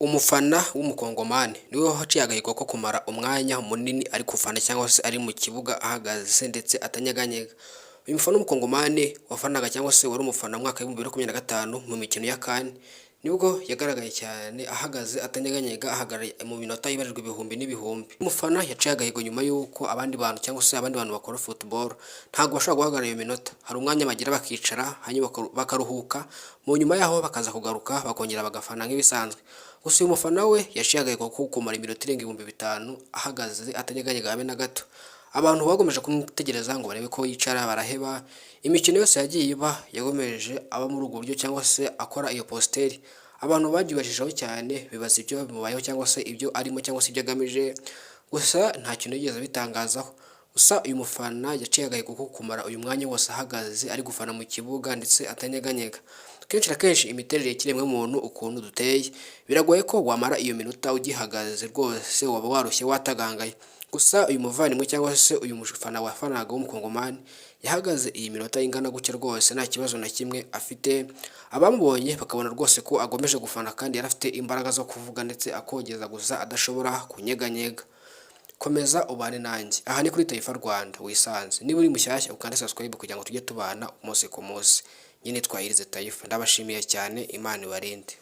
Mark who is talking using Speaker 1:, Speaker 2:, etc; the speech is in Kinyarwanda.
Speaker 1: Umufana w'umukongomani niwe waciye agahigo ko kumara umwanya munini ari gufana cyangwa se ari mu kibuga ahagaze ndetse atanyeganyega. Uyu mufana w'umukongomani wafanaga cyangwa se wari umufana mu mwaka w'ibihumbi bibiri na makumyabiri na gatanu mu mikino ya CAN, nibwo yagaragaye cyane ahagaze atanyeganyega, ahagarariye mu minota ibarirwa ibihumbi n'ibihumbi. Umufana yaciye agahigo nyuma y'uko abandi bantu cyangwa se abandi bantu bakora football ntabwo bashobora guhagarara iyo minota. Hari umwanya bagira bakicara hanyuma bakaruhuka, mu nyuma yaho bakaza kugaruka bakongera bagafana nk'ibisanzwe. Gusa uyu mufana we yaciye agahigo ko kumara iminota irenga ibihumbi bitanu ahagaze atanyeganyega habe na gato. Abantu bagomeje kumutegereza ngo barebe ko yicara baraheba. Imikino yose yagiye iba yagomeje aba muri ubwo buryo cyangwa se akora iyo posteri. Abantu babyibashijeho cyane bibaza ibyo bimubayeho cyangwa se ibyo arimo cyangwa se ibyo agamije, gusa nta kintu yigeze bitangazaho. Gusa uyu mufana yaciye agahigo ko kumara uyu mwanya wose ahagaze ari gufana mu kibuga ndetse atanyeganyega. Kenshi na kenshi imiterere y'ikiremwa muntu ukuntu duteye biragoye ko wamara iyo minota ugihagaze rwose, waba warushye watagangaye. Gusa uyu muvandimwe cyangwa se uyu mufana wafanaga w'umukongomani yahagaze iyi minota ingana gutya rwose nta kibazo na kimwe afite. Abamubonye bakabona rwose ko agomeje gufana kandi yari afite imbaraga zo kuvuga ndetse akogeza gusa adashobora kunyeganyega. Komeza ubane nanjye, aha ni kuri Taifa Rwanda wisanze. Niba uri mushyashya ukande subscribe kugira ngo tujye tubana umunsi ku munsi. Nyine twahirize Taifa, ndabashimiye cyane, Imana ibarinde.